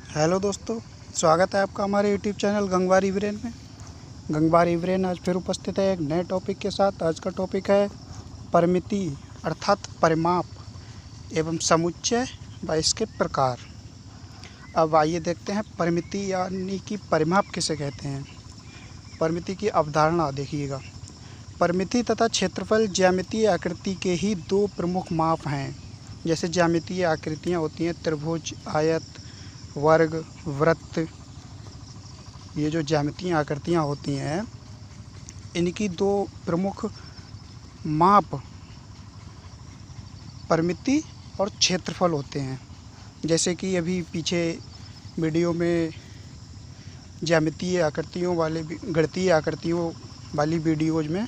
Hello दोस्तों, स्वागत है आपका हमारे यूट्यूब चैनल गंगवारी ब्रेन में। गंगवारी ब्रेन आज फिर उपस्थित है एक नए टॉपिक के साथ। आज का टॉपिक है परिमिति अर्थात परिमाप एवं समुच्चय व इसके प्रकार। अब आइए देखते हैं परिमिति यानी कि परिमाप किसे कहते हैं। परिमिति की अवधारणा देखिएगा। परिमिति तथा क्षेत्रफल ज्यामितीय आकृति के ही दो प्रमुख माप हैं। जैसे ज्यामितीय आकृतियाँ होती हैं त्रिभुज, आयत, वर्ग, वृत्त, ये जो ज्यामितीय आकृतियाँ होती हैं इनकी दो प्रमुख माप परिमिति और क्षेत्रफल होते हैं। जैसे कि अभी पीछे वीडियो में ज्यामितीय आकृतियों वाले गणितीय आकृतियों वाली वीडियोज में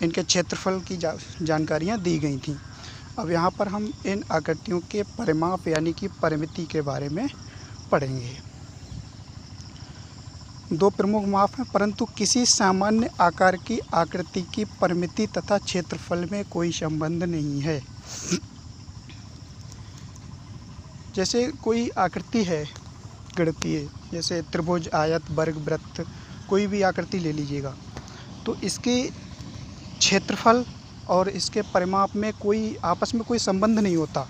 इनके क्षेत्रफल की जानकारियाँ दी गई थी। अब यहाँ पर हम इन आकृतियों के परिमाप यानी कि परिमिति के बारे में पढ़ेंगे। दो प्रमुख माप हैं, परंतु किसी सामान्य आकार की आकृति की परिमिति तथा क्षेत्रफल में कोई संबंध नहीं है। जैसे कोई आकृति है गणितीय, जैसे त्रिभुज, आयत, वर्ग, वृत्त, कोई भी आकृति ले लीजिएगा, तो इसके क्षेत्रफल और इसके परिमाप में कोई आपस में कोई संबंध नहीं होता।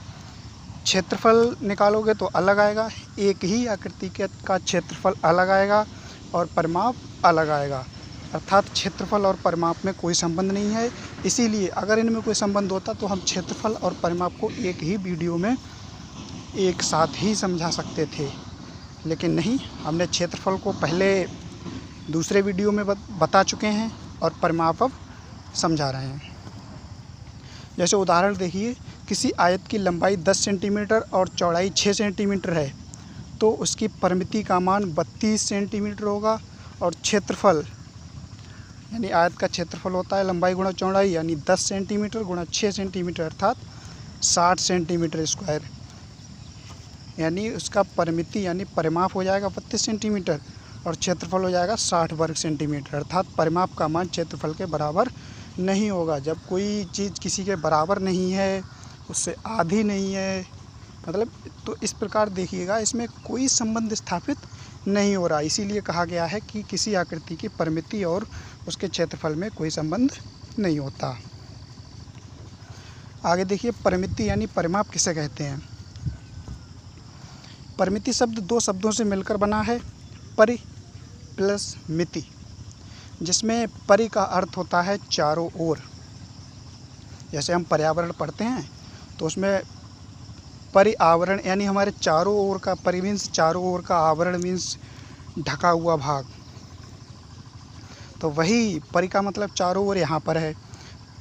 क्षेत्रफल निकालोगे तो अलग आएगा, एक ही आकृति का क्षेत्रफल अलग आएगा और परिमाप अलग आएगा। अर्थात क्षेत्रफल और परिमाप में कोई संबंध नहीं है। इसीलिए अगर इनमें कोई संबंध होता तो हम क्षेत्रफल और परिमाप को एक ही वीडियो में एक साथ ही समझा सकते थे, लेकिन नहीं, हमने क्षेत्रफल को पहले दूसरे वीडियो में बता चुके हैं और परिमाप अब समझा रहे हैं। जैसे उदाहरण देखिए, किसी आयत की लंबाई 10 सेंटीमीटर और चौड़ाई 6 सेंटीमीटर है तो उसकी परिमिति का मान 32 सेंटीमीटर होगा और क्षेत्रफल यानी आयत का क्षेत्रफल होता है लंबाई गुणा चौड़ाई यानी 10 सेंटीमीटर गुणा 6 सेंटीमीटर अर्थात 60 सेंटीमीटर स्क्वायर, यानी उसका परिमिति यानी परिमाप हो जाएगा 32 सेंटीमीटर और क्षेत्रफल हो जाएगा 60 वर्ग सेंटीमीटर। अर्थात परिमाप का मान क्षेत्रफल के बराबर नहीं होगा। जब कोई चीज़ किसी के बराबर नहीं है, उससे आधी नहीं है, मतलब तो इस प्रकार देखिएगा इसमें कोई संबंध स्थापित नहीं हो रहा। इसीलिए कहा गया है कि किसी आकृति की परिमिति और उसके क्षेत्रफल में कोई संबंध नहीं होता। आगे देखिए, परिमिति यानी परिमाप किसे कहते हैं। परिमिति शब्द दो शब्दों से मिलकर बना है, परि प्लस मिति, जिसमें परि का अर्थ होता है चारों ओर। जैसे हम पर्यावरण पढ़ते हैं तो उसमें परिआवरण यानी हमारे चारों ओर का, परि मीन्स चारों ओर का, आवरण मीन्स ढका हुआ भाग, तो वही परि का मतलब चारों ओर यहाँ पर है।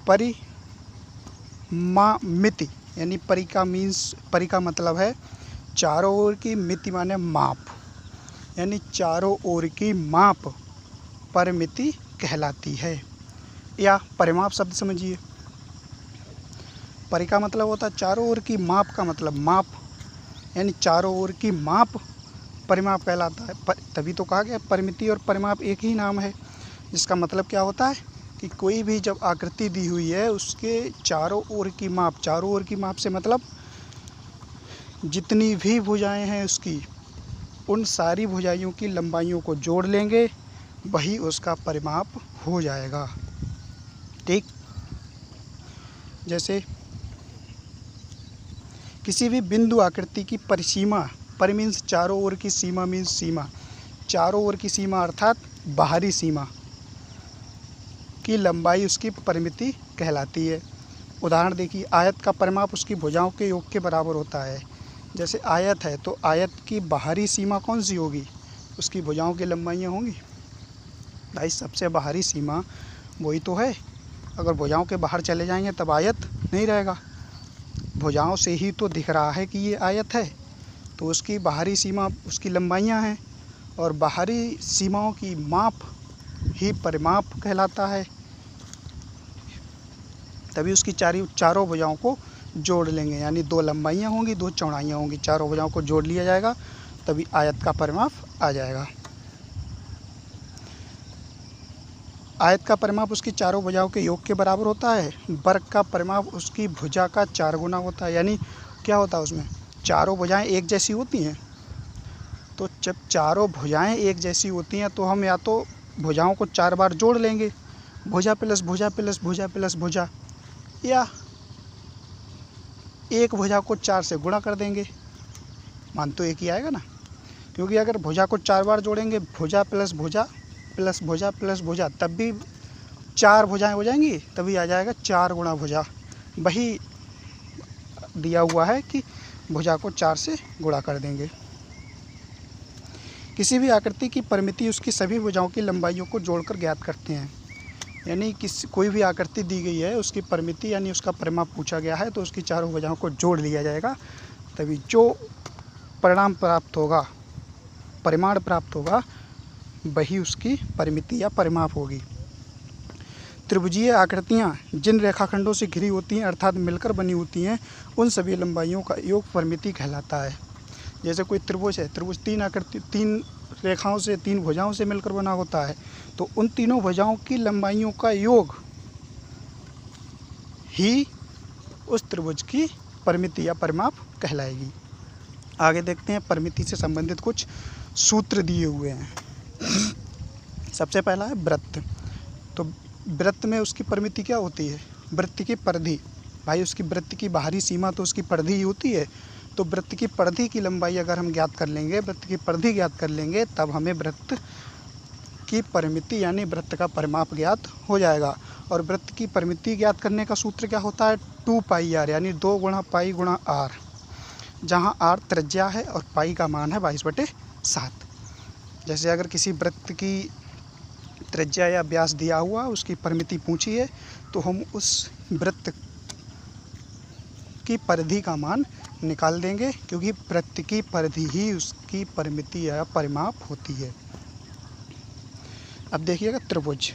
परि मा मिति यानी परि का मीन्स, परि का मतलब है चारों ओर की, मिति माने माप, यानी चारों ओर की माप परिमिति कहलाती है। या परिमाप शब्द समझिए, परि का मतलब होता है चारों ओर की, माप का मतलब माप, यानी चारों ओर की माप परिमाप कहलाता है। तभी तो कहा गया परिमिति और परिमाप एक ही नाम है। जिसका मतलब क्या होता है कि कोई भी जब आकृति दी हुई है उसके चारों ओर की माप, चारों ओर की माप से मतलब जितनी भी भुजाएं हैं उसकी, उन सारी भुजाइयों की लंबाइयों को जोड़ लेंगे, वही उसका परिमाप हो जाएगा। ठीक, जैसे किसी भी बिंदु आकृति की परिसीमा, परि मीन्स चारों ओर की, सीमा मीन्स सीमा, चारों ओर की सीमा अर्थात बाहरी सीमा की लंबाई उसकी परिमिति कहलाती है। उदाहरण देखिए, आयत का परिमाप उसकी भुजाओं के योग के बराबर होता है। जैसे आयत है तो आयत की बाहरी सीमा कौन सी होगी, उसकी भुजाओं की लंबाइयाँ होंगी। भाई सबसे बाहरी सीमा वही तो है। अगर भुजाओं के बाहर चले जाएंगे तब आयत नहीं रहेगा। भुजाओं से ही तो दिख रहा है कि ये आयत है, तो उसकी बाहरी सीमा उसकी लंबाइयाँ हैं और बाहरी सीमाओं की माप ही परिमाप कहलाता है। तभी उसकी चारों भुजाओं को जोड़ लेंगे, यानी दो लंबाइयाँ होंगी, दो चौड़ाइयाँ होंगी, चारों भुजाओं को जोड़ लिया जाएगा, तभी आयत का परिमाप आ जाएगा। आयत का परिमाप उसकी चारों भुजाओं के योग के बराबर होता है। वर्ग का परिमाप उसकी भुजा का 4 गुना होता है। यानी क्या होता है, उसमें चारों भुजाएं एक जैसी होती हैं तो जब चारों भुजाएं एक जैसी होती हैं तो हम या तो भुजाओं को 4 बार जोड़ लेंगे, भुजा प्लस भुजा प्लस भुजा प्लस भुजा, या एक भुजा को 4 से गुणा कर देंगे, मान तो एक ही आएगा ना। क्योंकि अगर भुजा को 4 बार जोड़ेंगे, भुजा प्लस भुजा प्लस भुजा प्लस भुजा, तब भी 4 भुजाएं हो जाएंगी, तभी आ जाएगा 4 गुणा भुजा। वही दिया हुआ है कि भुजा को 4 से गुणा कर देंगे। किसी भी आकृति की परिमिति उसकी सभी भुजाओं की लंबाइयों को जोड़कर ज्ञात करते हैं। यानी कोई भी आकृति दी गई है, उसकी परिमिति यानी उसका परिमाप पूछा गया है, तो उसकी चारों भुजाओं को जोड़ लिया जाएगा, तभी जो परिणाम प्राप्त होगा, परिमाण प्राप्त होगा, वही उसकी परिमिति या परिमाप होगी। त्रिभुजीय आकृतियाँ जिन रेखाखंडों से घिरी होती हैं अर्थात मिलकर बनी होती हैं, उन सभी लंबाइयों का योग परिमिति कहलाता है। जैसे कोई त्रिभुज है, त्रिभुज 3 रेखाओं से, 3 भुजाओं से मिलकर बना होता है, तो उन तीनों भुजाओं की लंबाइयों का योग ही उस त्रिभुज की परिमिति या परिमाप कहलाएगी। आगे देखते हैं, परिमिति से संबंधित कुछ सूत्र दिए हुए हैं। सबसे पहला है वृत्त। तो वृत्त में उसकी परिमिति क्या होती है? वृत्त की परिधि। भाई उसकी वृत्त की बाहरी सीमा तो उसकी परिधि ही होती है, तो वृत्त की परिधि की लंबाई अगर हम ज्ञात कर लेंगे, वृत्त की परिधि ज्ञात कर लेंगे, तब हमें वृत्त की परिमिति यानी वृत्त का परिमाप ज्ञात हो जाएगा। और वृत्त की परिमिति ज्ञात करने का सूत्र क्या होता है? 2πr यानी 2 गुणा पाई गुणा r, जहाँ r त्रिज्या है और पाई का मान है 22/7। जैसे अगर किसी वृत्त की त्रिज्या या व्यास दिया हुआ, उसकी परिमिति पूछी है, तो हम उस वृत्त की परिधि का मान निकाल देंगे, क्योंकि वृत्त की परिधि ही उसकी परिमिति या परिमाप होती है। अब देखिएगा त्रिभुज।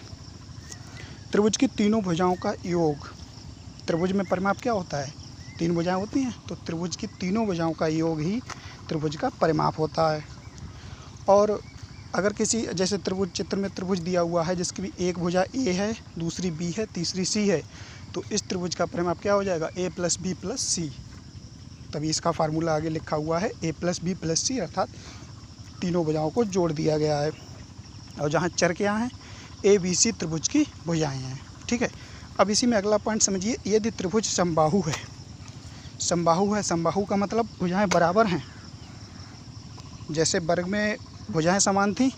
त्रिभुज की तीनों भुजाओं का योग। त्रिभुज में परिमाप क्या होता है? 3 भुजाएं होती हैं, तो त्रिभुज की तीनों भुजाओं का योग ही त्रिभुज का परिमाप होता है। और अगर किसी, जैसे त्रिभुज, चित्र में त्रिभुज दिया हुआ है जिसकी भी एक भुजा ए है, दूसरी बी है, तीसरी सी है, तो इस त्रिभुज का परिमाप क्या हो जाएगा? a + b + c। तभी इसका फार्मूला आगे लिखा हुआ है a + b + c, अर्थात तीनों भुजाओं को जोड़ दिया गया है। और जहाँ चर क्या हैं? a b c त्रिभुज की भुजाएं हैं। ठीक है। अब इसी में अगला पॉइंट समझिए, यदि त्रिभुज समबाहु है, समबाहु है, समबाहु का मतलब भुजाएं बराबर हैं। जैसे वर्ग में भुजाएं समान थी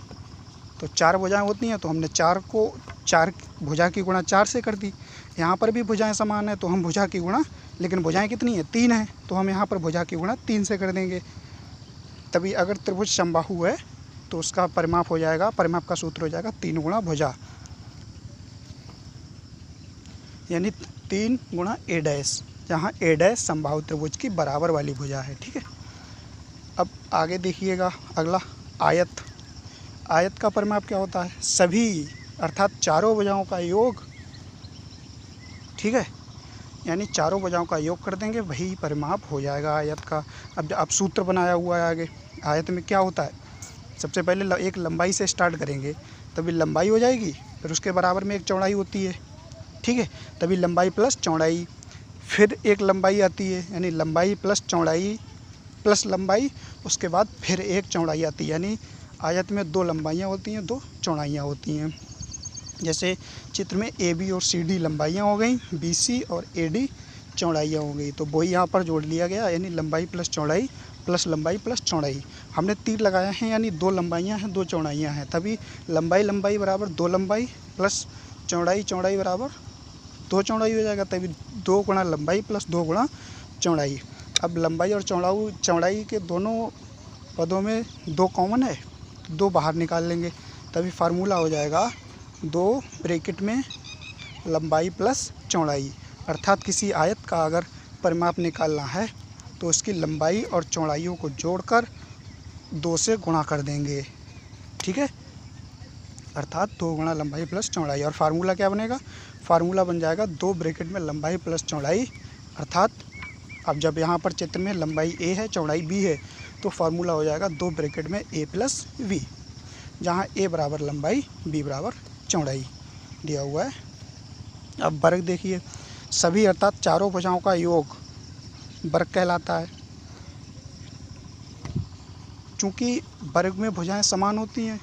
तो 4 भुजाएं होती हैं, तो हमने 4 को 4 भुजा की गुणा 4 से कर दी। यहाँ पर भी भुजाएं समान है, तो हम भुजा की गुणा, लेकिन भुजाएं कितनी हैं? 3 हैं, तो हम यहाँ पर भुजा की गुणा 3 से कर देंगे। तभी अगर त्रिभुज समबाहु है तो उसका परिमाप हो जाएगा, परिमाप का सूत्र हो जाएगा 3 गुणा भुजा, यानी 3 गुणा a', जहाँ a' समबाहु त्रिभुज की बराबर वाली भुजा है। ठीक है। अब आगे देखिएगा अगला, आयत। आयत का परिमाप क्या होता है? सभी अर्थात चारों भुजाओं का योग। ठीक है, यानी चारों भुजाओं का योग कर देंगे, वही परिमाप हो जाएगा आयत का। अब सूत्र बनाया हुआ है आगे। आयत में क्या होता है? सबसे पहले एक लंबाई से स्टार्ट करेंगे, तभी लंबाई हो जाएगी, फिर उसके बराबर में एक चौड़ाई होती है। ठीक है, तभी लंबाई प्लस चौड़ाई, फिर एक लंबाई आती है, यानी लंबाई प्लस चौड़ाई प्लस लंबाई, उसके बाद फिर एक चौड़ाई आती है। यानी आयत में 2 लंबाइयाँ होती हैं, 2 चौड़ाइयाँ होती हैं। जैसे चित्र में ए बी और सी डी लंबाइयाँ हो गई, बी सी और ए डी चौड़ाइयाँ हो गई, तो वही यहाँ पर जोड़ लिया गया, यानी लंबाई प्लस चौड़ाई प्लस लंबाई प्लस चौड़ाई। हमने तीर लगाए हैं, यानी 2 लंबाइयाँ हैं, 2 चौड़ाइयाँ हैं, तभी लंबाई बराबर 2 लंबाई प्लस चौड़ाई बराबर 2 चौड़ाई हो जाएगा, तभी 2 गुणा लंबाई प्लस 2 गुणा चौड़ाई। अब लंबाई और चौड़ाई के दोनों पदों में 2 कॉमन है, 2 बाहर निकाल लेंगे, तभी फार्मूला हो जाएगा 2 ब्रैकेट में लंबाई प्लस चौड़ाई। अर्थात किसी आयत का अगर परिमाप निकालना है तो उसकी लंबाई और चौड़ाइयों को जोड़कर 2 से गुणा कर देंगे। ठीक है, अर्थात 2 गुणा लंबाई प्लस चौड़ाई। और फार्मूला क्या बनेगा? फार्मूला बन जाएगा 2 ब्रैकेट में लंबाई प्लस चौड़ाई। अर्थात अब जब यहाँ पर चित्र में लंबाई a है, चौड़ाई b है, तो फार्मूला हो जाएगा 2 ब्रैकेट में a + v, जहाँ a बराबर लंबाई, b बराबर चौड़ाई दिया हुआ है। अब वर्ग देखिए, सभी अर्थात चारों भुजाओं का योग वर्ग कहलाता है। चूँकि वर्ग में भुजाएं समान होती हैं,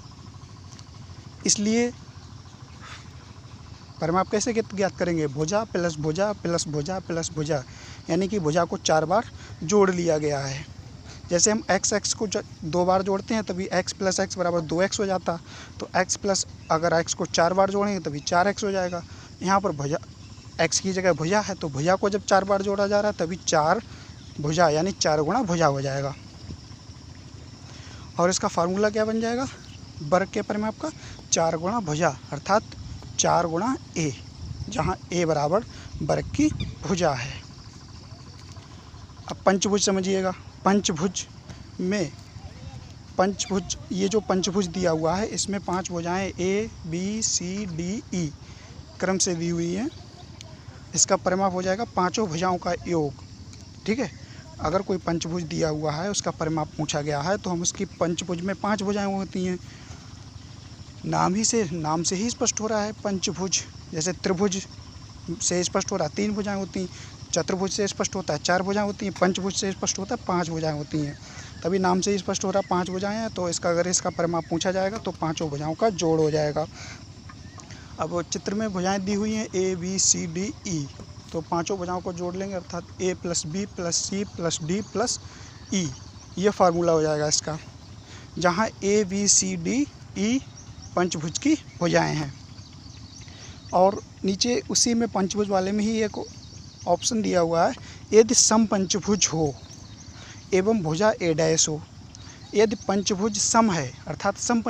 इसलिए परिमाप कैसे ज्ञात करेंगे? भुजा प्लस भुजा प्लस भुजा प्लस भुजा, यानी कि भुजा को 4 बार जोड़ लिया गया है। जैसे हम x को 2 बार जोड़ते हैं तभी x प्लस एक्स बराबर 2x हो जाता, तो x प्लस अगर x को 4 बार जोड़ेंगे तभी 4x हो जाएगा। यहाँ पर भुजा x की जगह भुजा है, तो भुजा को जब 4 बार जोड़ा जा रहा है तभी 4 भुजा यानी 4 गुणा भुजा हो जाएगा। और इसका फार्मूला क्या बन जाएगा? वर्ग के परिमाप का 4 गुणा भुजा अर्थात 4 गुणा a, जहाँ a बराबर वर्ग की भुजा है। अब पंचभुज समझिएगा। पंचभुज ये जो पंचभुज दिया हुआ है इसमें 5 भुजाएं a b c d e क्रम से दी हुई हैं। इसका परिमाप हो जाएगा पांचों भुजाओं का योग। ठीक है, अगर कोई पंचभुज दिया हुआ है उसका परिमाप पूछा गया है तो हम उसकी पंचभुज में 5 भुजाएं होती हैं। नाम से ही स्पष्ट हो रहा है पंचभुज। जैसे त्रिभुज से स्पष्ट हो रहा है 3 भुजाएं होती हैं, चतुर्भुज से स्पष्ट होता है 4 भुजाएं होती हैं, पंचभुज से स्पष्ट होता है 5 भुजाएं होती हैं। तभी नाम से ही स्पष्ट हो रहा है 5 भुजाएं हैं, तो अगर इसका परिमाप पूछा जाएगा तो पाँचों भुजाओं का जोड़ हो जाएगा। अब चित्र में भुजाएं दी हुई हैं a b c d e, तो पाँचों भुजाओं को जोड़ लेंगे अर्थात a plus b plus c plus d plus e, ये फार्मूला हो जाएगा इसका, जहाँ a b c d e पंचभुज की भुजाएं हैं। और नीचे उसी में पंचभुज वाले में ही एक ऑप्शन दिया हुआ है, यदि सम पंचभुज हो एवं भुजा a डैश हो। यदि पंचभुज सम है अर्थात सम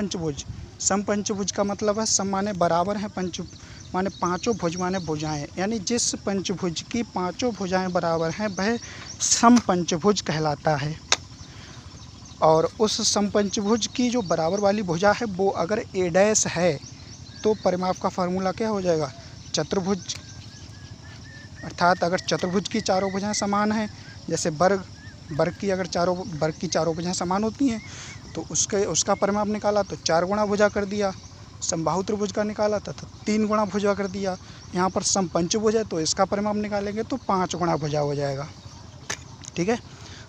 पंचभुज का मतलब है सम माने बराबर है, पंच माने पाँचों भुज माने भुजाएं, यानी जिस पंचभुज की पाँचों भुजाएं बराबर हैं वह सम पंचभुज कहलाता है। और उस सम पंचभुज की जो बराबर वाली भुजा है वो अगर a डैश है तो परिमाप का फार्मूला क्या हो जाएगा? चतुर्भुज। अर्थात अगर चतुर्भुज की चारों भुजाएं समान हैं, जैसे वर्ग की चारों भुजाएं समान होती हैं तो उसका परिमाप निकाला तो 4 गुणा भुजा कर दिया। समबाहु त्रिभुज का निकाला था तो 3 गुणा भुजा कर दिया। यहाँ पर सम पंचभुज है तो इसका परिमाप निकालेंगे तो 5 गुणा भुजा हो जाएगा। ठीक है,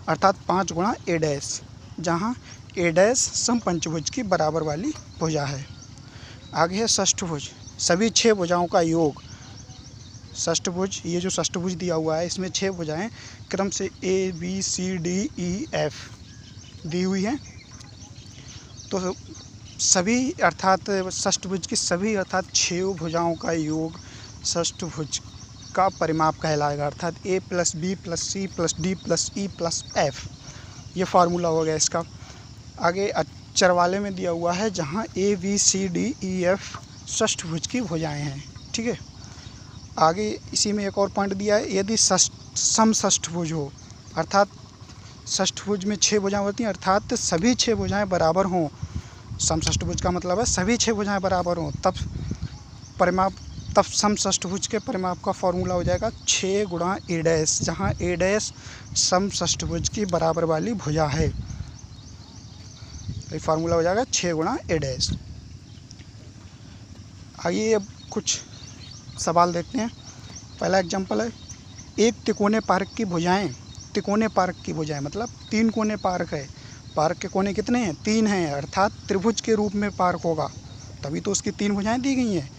अर्थात 5 गुणा a डैश, जहाँ a डैश सम पंचभुज की बराबर वाली भुजा है। आगे है षष्ठभुज, सभी 6 भुजाओं का योग। षष्ठभुज, ये जो षष्ठभुज दिया हुआ है इसमें 6 भुजाएं क्रम से a b c d e f दी हुई हैं। तो सभी अर्थात षष्ठभुज की सभी अर्थात 6 भुजाओं का योग षष्ठभुज का परिमाप कहलाएगा, अर्थात a plus b plus c plus d plus e plus f, ये फार्मूला हो गया इसका। आगे अक्षर वाले में दिया हुआ है जहाँ a b c d e f षष्ठभुज की भुजाएं हैं। ठीक है, आगे इसी में एक और पॉइंट दिया है, यदि सम षष्ठभुज हो अर्थात षष्ठभुज में 6 भुजाएं होती हैं अर्थात सभी 6 भुजाएं बराबर हों। सम षष्ठभुज का मतलब है सभी 6 भुजाएं बराबर हों, तब सम षष्ठभुज के परिमाप का फॉर्मूला हो जाएगा 6 गुणा a डैश, जहाँ a डैश सम षष्ठभुज की बराबर वाली भुजा है। ये फार्मूला हो जाएगा 6 गुणा a डैश। आइए अब कुछ सवाल देखते हैं। पहला एग्जाम्पल है, एक तिकोने पार्क की भुजाएं, तिकोने पार्क की भुजाएं मतलब 3 कोने पार्क है। पार्क के कोने कितने हैं? 3 हैं, अर्थात त्रिभुज के रूप में पार्क होगा, तभी तो उसकी 3 भुजाएं दी गई हैं।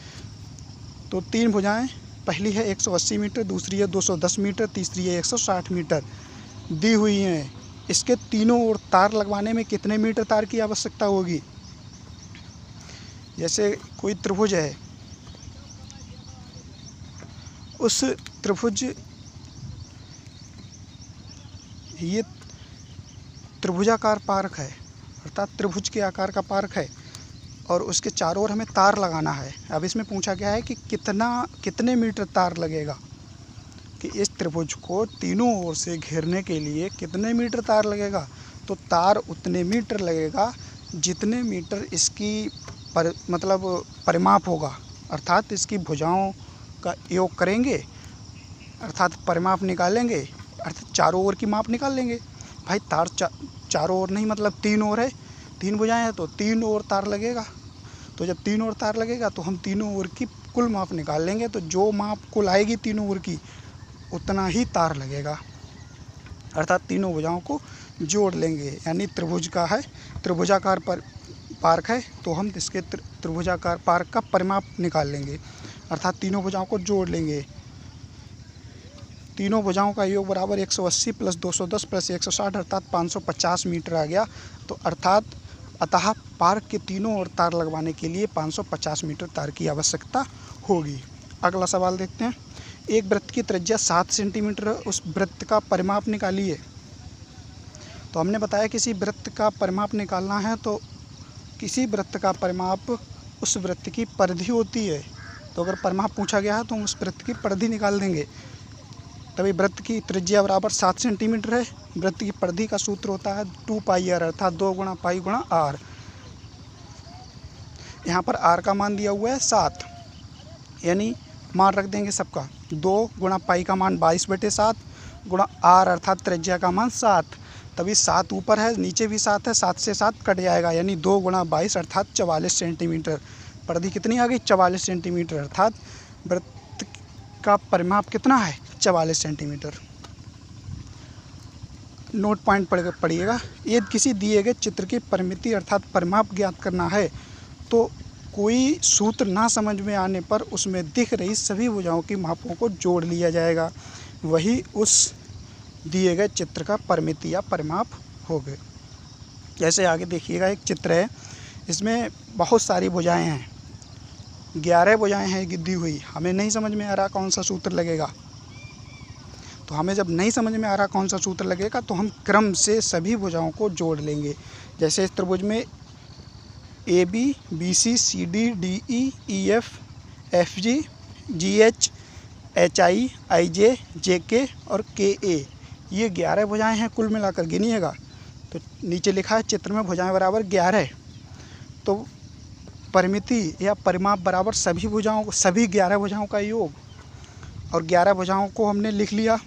तो 3 भुजाएं, पहली है 180 मीटर, दूसरी है 210 मीटर, तीसरी है 160 मीटर दी हुई हैं। इसके तीनों ओर तार लगवाने में कितने मीटर तार की आवश्यकता होगी? जैसे कोई त्रिभुज है, उस त्रिभुज, ये त्रिभुजाकार पार्क है अर्थात त्रिभुज के आकार का पार्क है और उसके चारों ओर हमें तार लगाना है। अब इसमें पूछा गया है कि कितने मीटर तार लगेगा, कि इस त्रिभुज को तीनों ओर से घेरने के लिए कितने मीटर तार लगेगा। तो तार उतने मीटर लगेगा जितने मीटर इसकी परिमाप होगा, अर्थात इसकी भुजाओं का योग करेंगे अर्थात परिमाप निकालेंगे, अर्थात चारों ओर की माप निकाल लेंगे। भाई तार चारों ओर नहीं मतलब 3 ओर है, 3 भुजाएं हैं तो 3 ओर तार लगेगा। तो जब 3 ओर तार लगेगा तो हम तीनों ओर की कुल माप निकाल लेंगे, तो जो माप कुल आएगी तीनों ओर की उतना ही तार लगेगा, अर्थात तीनों भुजाओं को जोड़ लेंगे। यानी त्रिभुज का है, त्रिभुजाकार पर पार्क है, तो हम इसके त्रिभुजाकार पार्क का परिमाप निकाल लेंगे, अर्थात तीनों भुजाओं को जोड़ लेंगे। तीनों भुजाओं का योग बराबर 180 प्लस 210 प्लस 160 अर्थात 550 मीटर आ गया। तो अतः पार्क के तीनों ओर तार लगवाने के लिए 550 मीटर तार की आवश्यकता होगी। अगला सवाल देखते हैं। एक वृत्त की त्रिज्या 7 सेंटीमीटर, उस वृत्त का परिमाप निकालिए। तो हमने बताया किसी वृत्त का परिमाप निकालना है तो किसी वृत्त का परिमाप उस वृत्त की परिधि होती है। तो अगर परिमाप पूछा गया है तो हम उस वृत्त की परिधि निकाल देंगे। तभी वृत्त की त्रिज्या बराबर 7 सेंटीमीटर है। वृत्त की परिधि का सूत्र होता है 2 पाई आर, अर्थात 2 गुणा पाई गुणा आर। यहाँ पर आर का मान दिया हुआ है 7, यानी मान रख देंगे सबका। 2 गुणा पाई का मान 22/7 गुणा आर अर्थात त्रिज्या का मान 7। तभी 7 ऊपर है, नीचे भी 7 है, 7 से 7 कट जाएगा, यानी 2 गुणा 22 अर्थात 44 सेंटीमीटर। परिधि कितनी आ गई? 44 सेंटीमीटर, अर्थात वृत्त का परिमाप कितना है? 44 सेंटीमीटर। नोट पॉइंट पढ़िएगा। यदि किसी दिए गए चित्र की परिमिति अर्थात परिमाप ज्ञात करना है तो कोई सूत्र ना समझ में आने पर उसमें दिख रही सभी भुजाओं की मापों को जोड़ लिया जाएगा, वही उस दिए गए चित्र का परिमिति या परिमाप हो गए। जैसे आगे देखिएगा, एक चित्र है, इसमें बहुत सारी भुजाएं हैं, 11 भुजाएं हैं गिद्दी हुई। हमें नहीं समझ में आ रहा कौन सा सूत्र लगेगा। तो हमें जब नहीं समझ में आ रहा कौन सा सूत्र लगेगा तो हम क्रम से सभी भुजाओं को जोड़ लेंगे। जैसे इस त्रिभुज में AB, BC, CD, DE, EF, FG, GH, HI, IJ, JK और KA, ये 11 भुजाएं हैं कुल मिलाकर। गिनिएगा तो नीचे लिखा है चित्र में भुजाएं बराबर 11। तो परिमिति या परिमाप बराबर सभी 11 भुजाओं का योग। और 11 भुजाओं को हमने लिख लिया।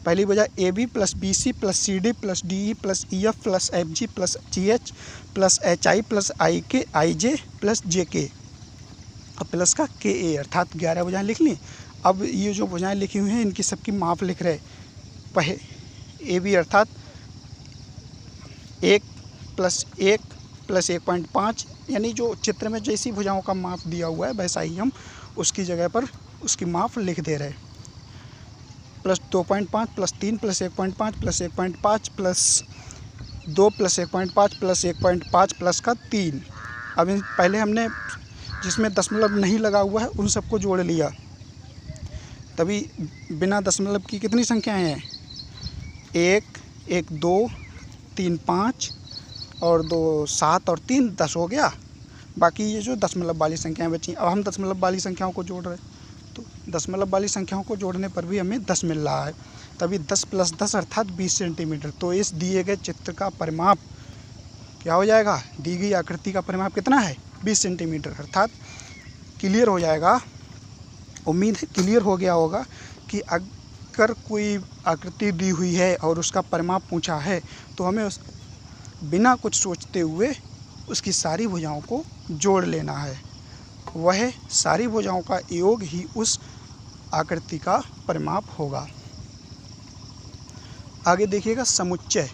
पहली भुजा AB plus BC plus CD plus DE plus EF plus FG plus GH plus HI plus IK IJ plus JK, अब प्लस का KA, अर्थात 11 भुजाएं लिख ली। अब ये जो भुजाएं लिखी हुई हैं इनकी सबकी माप लिख रहे। AB अर्थात 1 प्लस 1 प्लस 1.5, यानी जो चित्र में जैसी भुजाओं का माप दिया हुआ है वैसा ही हम उसकी जगह पर उसकी माप लिख दे रहे। Plus 2.5 plus 3 plus 1.5 plus 1.5 plus 2 plus 1.5 plus 1.5 plus का 3। अब पहले हमने जिसमें दशमलव नहीं लगा हुआ है उन सबको जोड़ लिया। तभी बिना दशमलव की कितनी संख्याएं हैं? 1 1 2 3 5 और 2 7 और 3 10 हो गया। बाकी ये जो दशमलव वाली संख्याएं बची, अब हम दशमलव वाली संख्याओं को जोड़ रहे हैं तो दशमलव वाली संख्याओं को जोड़ने पर भी हमें 10 मिल रहा है। तभी 10 प्लस 10 अर्थात 20 सेंटीमीटर। तो इस दिए गए चित्र का परिमाप क्या हो जाएगा? दी गई आकृति का परिमाप कितना है? 20 सेंटीमीटर, अर्थात क्लियर हो जाएगा। उम्मीद है क्लियर हो गया होगा कि अगर कोई आकृति दी हुई है और उसका परिमाप पूछा है तो हमें बिना कुछ सोचते हुए उसकी सारी भुजाओं को जोड़ लेना है। वह सारी भुजाओं का योग ही उस आकृति का परिमाप होगा। आगे देखिएगा समुच्चय।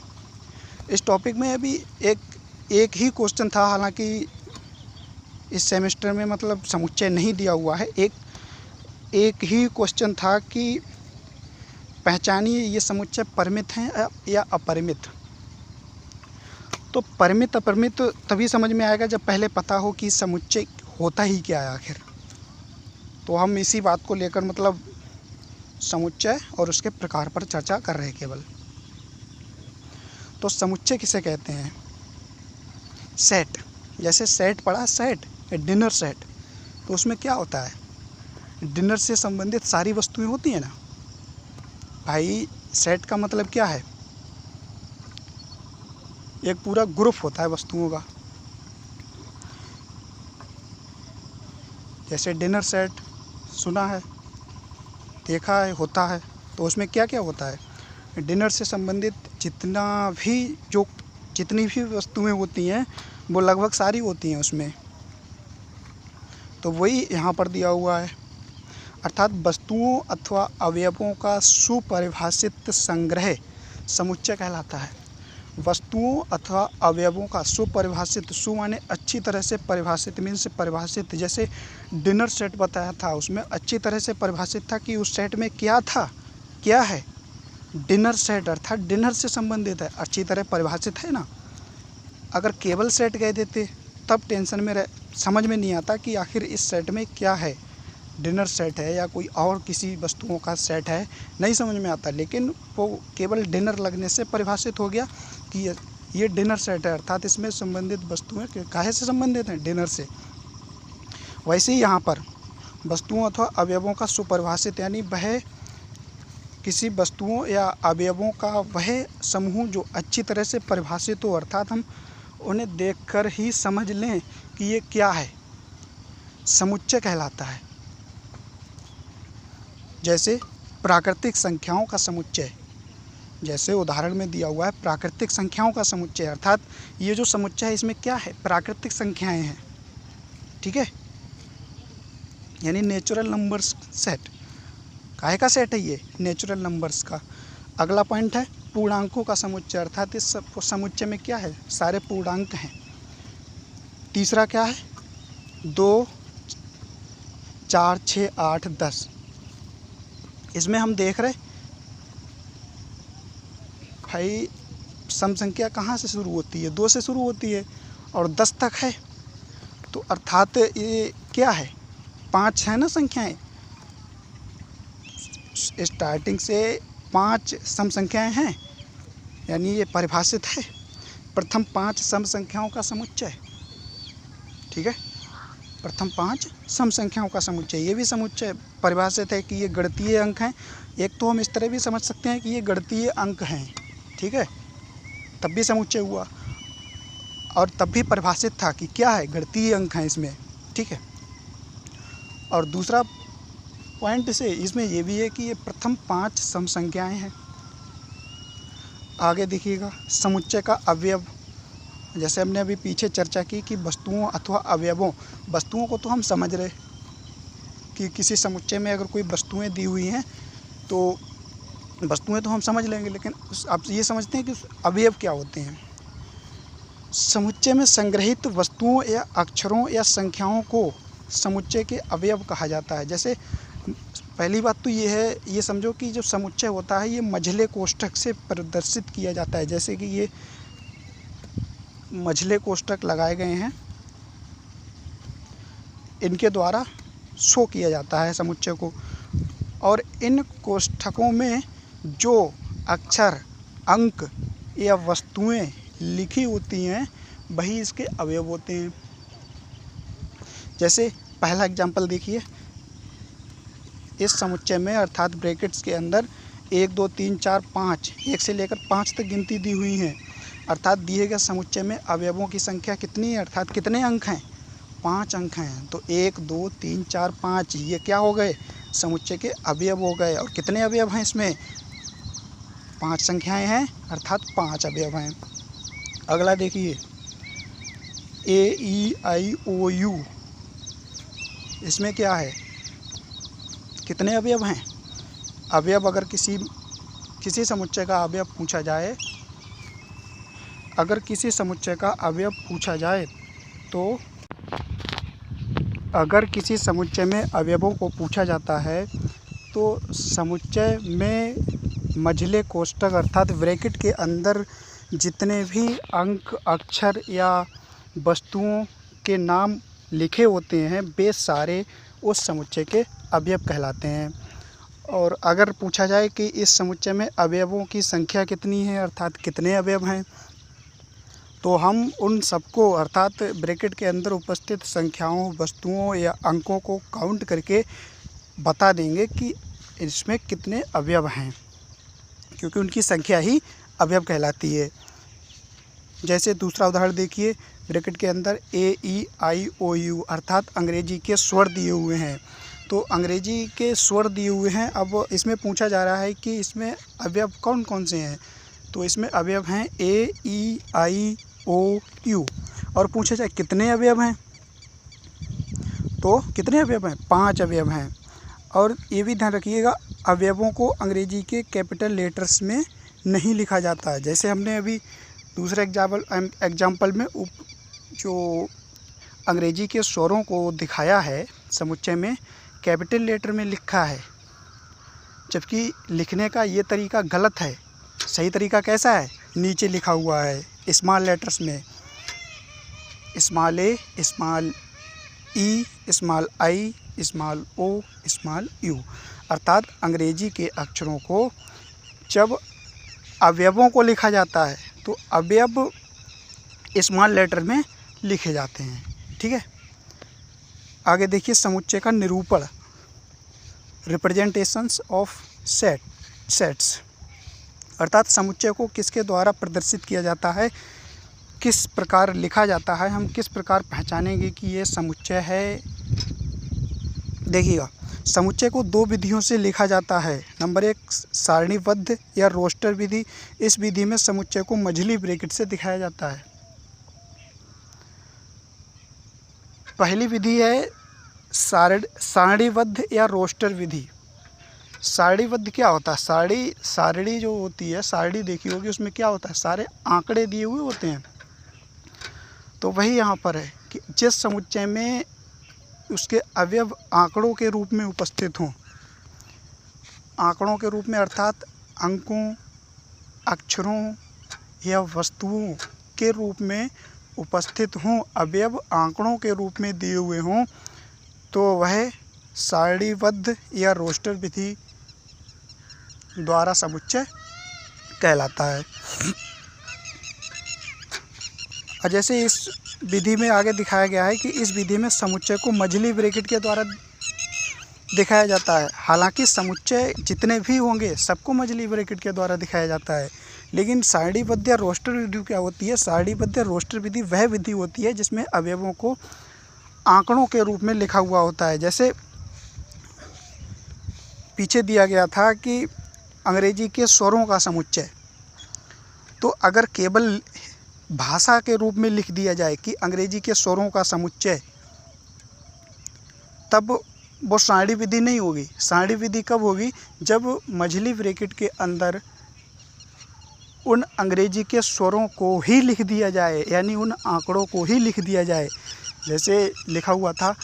इस टॉपिक में अभी एक ही क्वेश्चन था, हालांकि इस सेमेस्टर में मतलब समुच्चय नहीं दिया हुआ है। एक ही क्वेश्चन था कि पहचानिए ये समुच्चय परिमित हैं या अपरिमित। तो परिमित अपरिमित तभी समझ में आएगा जब पहले पता हो कि समुच्चय होता ही क्या है आखिर। तो हम इसी बात को लेकर मतलब समुच्चय और उसके प्रकार पर चर्चा कर रहे हैं केवल। तो समुच्चय किसे कहते हैं? सेट, जैसे सेट पढ़ा, सेट डिनर सेट, तो उसमें क्या होता है? डिनर से संबंधित सारी वस्तुएं होती हैं ना भाई। सेट का मतलब क्या है? एक पूरा ग्रुप होता है वस्तुओं का। जैसे डिनर सेट सुना है, देखा है, होता है, तो उसमें क्या क्या होता है? डिनर से संबंधित जितनी भी वस्तुएं होती हैं वो लगभग सारी होती हैं उसमें। तो वही यहाँ पर दिया हुआ है, अर्थात वस्तुओं अथवा अवयवों का सुपरिभाषित संग्रह समुच्चय कहलाता है। वस्तुओं अथवा अवयवों का सुपरिभाषित, सु माने अच्छी तरह से परिभाषित, मीन्स परिभाषित, जैसे डिनर सेट बताया था उसमें अच्छी तरह से परिभाषित था कि उस सेट में क्या था, क्या है, डिनर सेट अर्थात डिनर से संबंधित है, अच्छी तरह परिभाषित है ना। अगर केवल सेट कह देते तब टेंशन में समझ में नहीं आता कि आखिर इस सेट में क्या है, डिनर सेट है या कोई और किसी वस्तुओं का सेट है, नहीं समझ में आता। लेकिन वो केवल डिनर लगने से परिभाषित हो गया कि ये डिनर सेट है, अर्थात इसमें संबंधित वस्तुएं काहे से संबंधित हैं, डिनर से। वैसे ही यहाँ पर वस्तुओं अथवा अवयवों का सुपरिभाषित यानी वह किसी वस्तुओं या अवयवों का वह समूह जो अच्छी तरह से परिभाषित हो, अर्थात हम उन्हें देखकर ही समझ लें कि ये क्या है, समुच्चय कहलाता है। जैसे प्राकृतिक संख्याओं का समुच्चय, जैसे उदाहरण में दिया हुआ है प्राकृतिक संख्याओं का समुच्चय, अर्थात ये जो समुच्चय है इसमें क्या है, प्राकृतिक संख्याएं हैं, ठीक है, यानी नेचुरल नंबर्स सेट। काहे का सेट है ये, नेचुरल नंबर्स का। अगला पॉइंट है पूर्णांकों का समुच्चय, अर्थात इस समुच्चय में क्या है, सारे पूर्णांक हैं। तीसरा क्या है, 2, 4, 6, 8, 10। इसमें हम देख रहे भाई सम संख्या कहाँ से शुरू होती है, 2 से शुरू होती है और 10 तक है, तो अर्थात ये क्या है, 5 है ना संख्याएं, स्टार्टिंग से 5 सम संख्याएं हैं, यानी ये परिभाषित है प्रथम 5 सम संख्याओं का समुच्चय, ठीक है, प्रथम 5 सम संख्याओं का समुच्चय। ये भी समुच्चय परिभाषित है कि ये गणितीय अंक हैं। एक तो हम इस तरह भी समझ सकते हैं कि ये गणितीय अंक हैं, ठीक है, तब भी समुच्चय हुआ, और तब भी परिभाषित था कि क्या है, गणितीय अंक हैं इसमें, ठीक है। और दूसरा पॉइंट से इसमें ये भी है कि ये प्रथम 5 सम संख्याएँ हैं। आगे देखिएगा समुच्चय का अवयव, जैसे हमने अभी पीछे चर्चा की कि वस्तुओं अथवा अवयवों, वस्तुओं को तो हम समझ रहे कि किसी समुच्चय में अगर कोई वस्तुएं दी हुई हैं तो वस्तुएं तो हम समझ लेंगे, लेकिन आप ये समझते हैं कि अवयव क्या होते हैं। समुच्चय में संग्रहित वस्तुओं या अक्षरों या संख्याओं को समुच्चय के अवयव कहा जाता है। जैसे पहली बात तो ये है, ये समझो कि जो समुच्चय होता है ये मझले कोष्ठक से प्रदर्शित किया जाता है। जैसे कि ये मझले कोष्ठक लगाए गए हैं, इनके द्वारा शो किया जाता है समुच्चय को, और इन कोष्ठकों में जो अक्षर, अंक या वस्तुएं लिखी होती हैं वही इसके अवयव होते हैं। जैसे पहला एग्जाम्पल देखिए, इस समुच्चय में अर्थात ब्रैकेट्स के अंदर 1, 2, 3, 4, 5, 1 से लेकर 5 तक गिनती दी हुई हैं, अर्थात दिए गए समुच्चय में अवयवों की संख्या कितनी है, अर्थात कितने अंक हैं, 5 अंक हैं। तो 1, 2, 3, 4, 5 ये क्या हो गए, समुच्चय के अवयव हो गए। और कितने अवयव हैं इसमें, 5 संख्याएं हैं अर्थात 5 अवयव हैं। अगला देखिए AEIOU, इसमें क्या है, कितने अवयव हैं। अवयव अगर किसी समुच्चय का अवयव पूछा जाए, अगर किसी समुच्चय का अवयव पूछा जाए तो अगर किसी समुच्चय में अवयवों को पूछा जाता है तो समुच्चय में मझले कोष्ठक अर्थात ब्रैकेट के अंदर जितने भी अंक, अक्षर या वस्तुओं के नाम लिखे होते हैं वे सारे उस समुच्चय के अवयव कहलाते हैं। और अगर पूछा जाए कि इस समुच्चय में अवयवों की संख्या कितनी है, अर्थात कितने अवयव हैं, तो हम उन सबको अर्थात ब्रैकेट के अंदर उपस्थित संख्याओं, वस्तुओं या अंकों को काउंट करके बता देंगे कि इसमें कितने अवयव हैं, क्योंकि उनकी संख्या ही अवयव कहलाती है। जैसे दूसरा उदाहरण देखिए, ब्रैकेट के अंदर AEIOU अर्थात अंग्रेजी के स्वर दिए हुए हैं, तो अंग्रेजी के स्वर दिए हुए हैं। अब इसमें पूछा जा रहा है कि इसमें अवयव कौन कौन से हैं, तो इसमें अवयव हैं AEIOU, और पूछा जाए कितने अवयव हैं, तो कितने अवयव हैं, 5 अवयव हैं। और ये भी ध्यान रखिएगा, अवयवों को अंग्रेजी के कैपिटल लेटर्स में नहीं लिखा जाता है। जैसे हमने अभी दूसरे एग्जाम्पल में जो अंग्रेजी के स्वरों को दिखाया है समुच्चय में कैपिटल लेटर में लिखा है, जबकि लिखने का ये तरीका गलत है। सही तरीका कैसा है? नीचे लिखा हुआ है स्मॉल लेटर्स में, small a, small e, small i, small o, small u. अर्थात अंग्रेजी के अक्षरों को जब अवयवों को लिखा जाता है तो अवयव स्मॉल लेटर में लिखे जाते हैं। ठीक है, आगे देखिए समुच्चय का निरूपण, रिप्रेजेंटेशंस ऑफ सेट्स। अर्थात समुच्चय को किसके द्वारा प्रदर्शित किया जाता है, किस प्रकार लिखा जाता है, हम किस प्रकार पहचानेंगे कि ये समुच्चय है। देखिएगा, समुच्चय को दो विधियों से लिखा जाता है। नंबर 1 सारणीबद्ध या रोस्टर विधि। इस विधि में समुच्चय को मझली ब्रैकेट से दिखाया जाता है। पहली विधि है सारणीबद्ध या रोस्टर विधि। सारणीबद्ध क्या होता है? सारणी जो होती है, सारणी देखी होगी, उसमें क्या होता है, सारे आंकड़े दिए हुए होते हैं। तो वही यहाँ पर है कि जिस समुच्चय में उसके अवयव आंकड़ों के रूप में उपस्थित हों, आंकड़ों के रूप में अर्थात अंकों, अक्षरों या वस्तुओं के रूप में उपस्थित हों, अवयव आंकड़ों के रूप में दिए हुए हों, तो वह सारणीबद्ध या रोस्टर विधि द्वारा समुच्चय कहलाता है। और जैसे इस विधि में आगे दिखाया गया है कि इस विधि में समुच्चय को मझली ब्रैकेट के द्वारा दिखाया जाता है। हालांकि समुच्चय जितने भी होंगे सबको मझली ब्रैकेट के द्वारा दिखाया जाता है, लेकिन सारणीबद्ध या रोस्टर विधि क्या होती है? सारणीबद्ध या रोस्टर विधि वह विधि होती है जिसमें अवयवों को आंकड़ों के रूप में लिखा हुआ होता है। जैसे पीछे दिया गया था कि अंग्रेजी के स्वरों का समुच्चय, तो अगर केवल भाषा के रूप में लिख दिया जाए कि अंग्रेजी के स्वरों का समुच्चय, तब वो सारणी विधि नहीं होगी। सारणी विधि कब होगी? जब मझली ब्रैकेट के अंदर उन अंग्रेजी के स्वरों को ही लिख दिया जाए, यानी उन आंकड़ों को ही लिख दिया जाए। जैसे लिखा हुआ था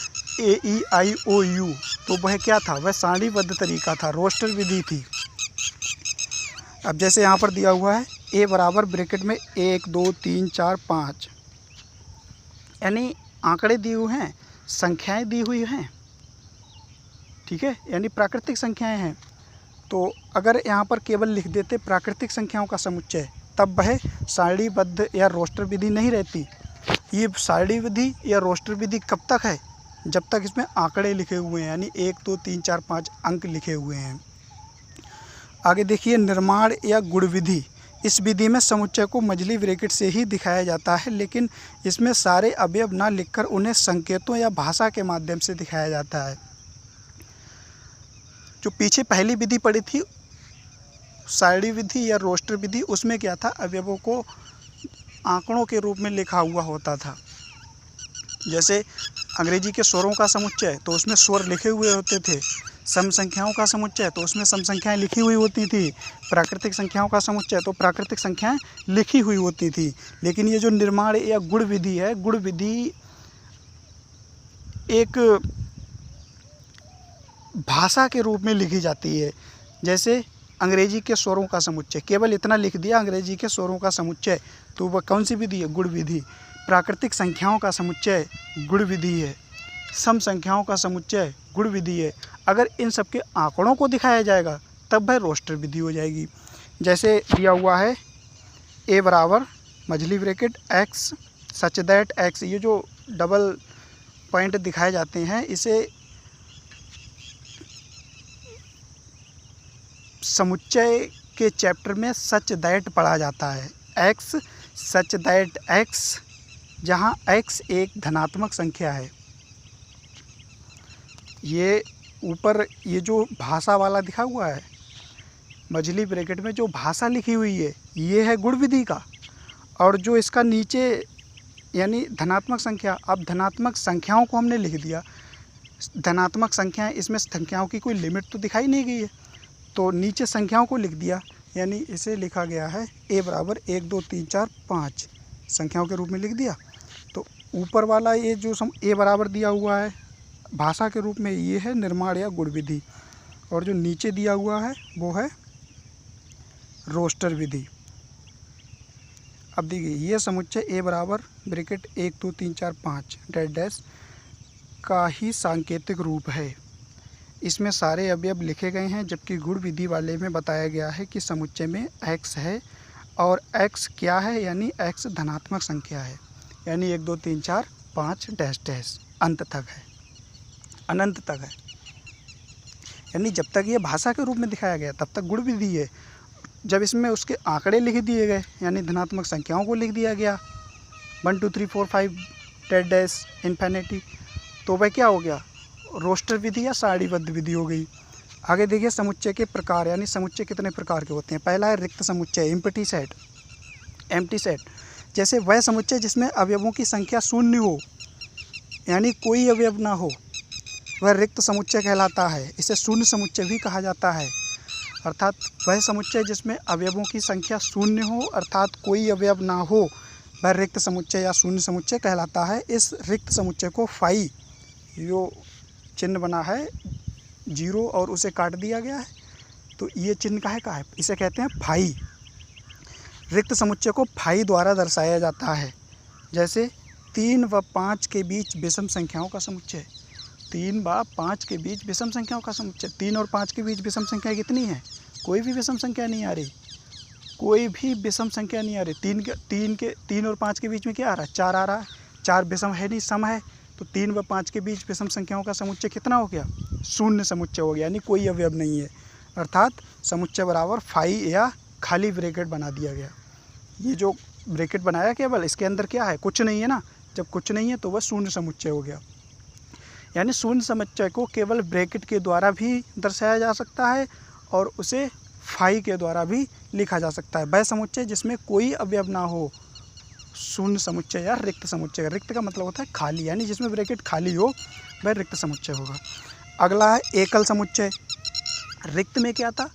AEIOU, तो वह क्या था? वह सारणीबद्ध तरीका था, रोस्टर विधि थी। अब जैसे यहाँ पर दिया हुआ है ए बराबर ब्रैकेट में 1 2 3 4 5, यानी आंकड़े दिए हुए हैं, संख्याएं दी हुई हैं। ठीक है, यानी प्राकृतिक संख्याएं हैं। तो अगर यहाँ पर केवल लिख देते प्राकृतिक संख्याओं का समुच्चय, तब वह सारणीबद्ध या रोस्टर विधि नहीं रहती। ये सारणी विधि या रोस्टर विधि कब तक है? जब तक इसमें आंकड़े लिखे हुए हैं, यानी 1 2 3 4 5 अंक लिखे हुए हैं। आगे देखिए निर्माण या गुण विधि। इस विधि में समुच्चय को मझली ब्रैकेट से ही दिखाया जाता है, लेकिन इसमें सारे अवयव ना लिखकर उन्हें संकेतों या भाषा के माध्यम से दिखाया जाता है। जो पीछे पहली विधि पड़ी थी सारणी विधि या रोस्टर विधि, उसमें क्या था? अवयवों को आंकड़ों के रूप में लिखा हुआ होता था। जैसे अंग्रेजी के स्वरों का समुच्चय, तो उसमें स्वर लिखे हुए होते थे। सम संख्याओं का समुच्चय, तो उसमें सम संख्याएं लिखी हुई होती थी। प्राकृतिक संख्याओं का समुच्चय, तो प्राकृतिक संख्याएं लिखी हुई होती थी। लेकिन ये जो निर्माण या गुण विधि है, गुण विधि एक भाषा के रूप में लिखी जाती है। जैसे अंग्रेजी के स्वरों का समुच्चय, केवल इतना लिख दिया अंग्रेजी के स्वरों का समुच्चय, तो वह कौन सी विधि है? गुण विधि। प्राकृतिक संख्याओं का समुच्चय गुण विधि है। सम संख्याओं का समुच्चय गुण विधि है। अगर इन सब के आंकड़ों को दिखाया जाएगा तब वह रोस्टर विधि हो जाएगी। जैसे दिया हुआ है ए बराबर मझली bracket x such that x, ये जो डबल पॉइंट दिखाए जाते हैं, इसे समुच्चय के चैप्टर में सच दैट पढ़ा जाता है। x सच दैट x, जहाँ x एक धनात्मक संख्या है। ये ऊपर ये जो भाषा वाला दिखा हुआ है मझली ब्रैकेट में, जो भाषा लिखी हुई है, ये है गुण विधि का। और जो इसका नीचे यानी धनात्मक संख्या, अब धनात्मक संख्याओं को हमने लिख दिया। धनात्मक संख्याएं, इसमें संख्याओं की कोई लिमिट तो दिखाई नहीं गई है, तो नीचे संख्याओं को लिख दिया, यानी इसे लिखा गया है a बराबर 1 2 3 4 5 संख्याओं के रूप में लिख दिया। तो ऊपर वाला ये जो a बराबर दिया हुआ है भाषा के रूप में, ये है निर्माण या गुण विधि, और जो नीचे दिया हुआ है वो है रोस्टर विधि। अब देखिए ये समुच्चय a बराबर ब्रैकेट 1 2 3 4 5 डैश डैश का ही सांकेतिक रूप है। इसमें सारे अवयव लिखे गए हैं, जबकि गुण विधि वाले में बताया गया है कि समुच्चय में x है और x क्या है, यानी x धनात्मक संख्या है, यानी 1 2 3 4 5 डैश डैश अंत तक है, अनंत तक है। यानी जब तक ये भाषा के रूप में दिखाया गया तब तक गुण विधि है। जब इसमें उसके आंकड़े लिख दिए गए, यानी धनात्मक संख्याओं को लिख दिया गया 1 2 3 4 5 डैश डैश इन्फिनिटी, तो वह क्या हो गया, रोस्टर विधि या सारणीबद्ध विधि हो गई। आगे देखिए समुच्चय के प्रकार, यानी समुच्चय कितने प्रकार के होते हैं। पहला है रिक्त समुच्चय, एम्प्टी सेट, जैसे वह समुच्चय जिसमें अवयवों की संख्या शून्य हो, यानी कोई अवयव ना हो, वह रिक्त समुच्चय कहलाता है। इसे शून्य समुच्चय भी कहा जाता है। अर्थात वह समुच्चय जिसमें अवयवों की संख्या शून्य हो, अर्थात कोई अवयव ना हो, वह रिक्त समुच्चय या शून्य समुच्चय कहलाता है। इस रिक्त समुच्चय को फाई, जो चिन्ह बना है 0 और उसे काट दिया गया है, तो ये चिन्ह का है, इसे कहते हैं फाई। रिक्त समुच्चय को फाई द्वारा दर्शाया जाता है। जैसे 3 व 5 के बीच विषम संख्याओं का समुच्चय, 3 व 5 के बीच विषम संख्याओं का समुच्चय। 3 और 5 के बीच विषम संख्या कितनी है, कोई भी विषम संख्या नहीं आ रही, कोई भी विषम संख्या नहीं आ रही। 3 और 5 के बीच में क्या आ रहा है, 4 आ रहा है, 4 विषम है नहीं, सम है, तो 3 व 5 के बीच विषम संख्याओं का समुच्चय कितना हो गया, शून्य समुच्चय हो गया, यानी कोई अवयव नहीं है। अर्थात समुच्चय बराबर फाई या खाली ब्रैकेट बना दिया गया। ये जो ब्रैकेट बनाया केवल इसके अंदर क्या है, कुछ नहीं है ना, जब कुछ नहीं है तो वह शून्य समुच्चय हो गया। यानी शून्य समुच्चय को केवल ब्रैकेट के द्वारा भी दर्शाया जा सकता है और उसे फाई के द्वारा भी लिखा जा सकता है। वह समुच्चय जिसमें कोई अवयव ना हो, शून्य समुच्चय या रिक्त समुच्चय। रिक्त का मतलब होता है खाली, यानी जिसमें ब्रैकेट खाली हो वह रिक्त समुच्चय होगा। अगला है एकल समुच्चय। रिक्त में क्या था,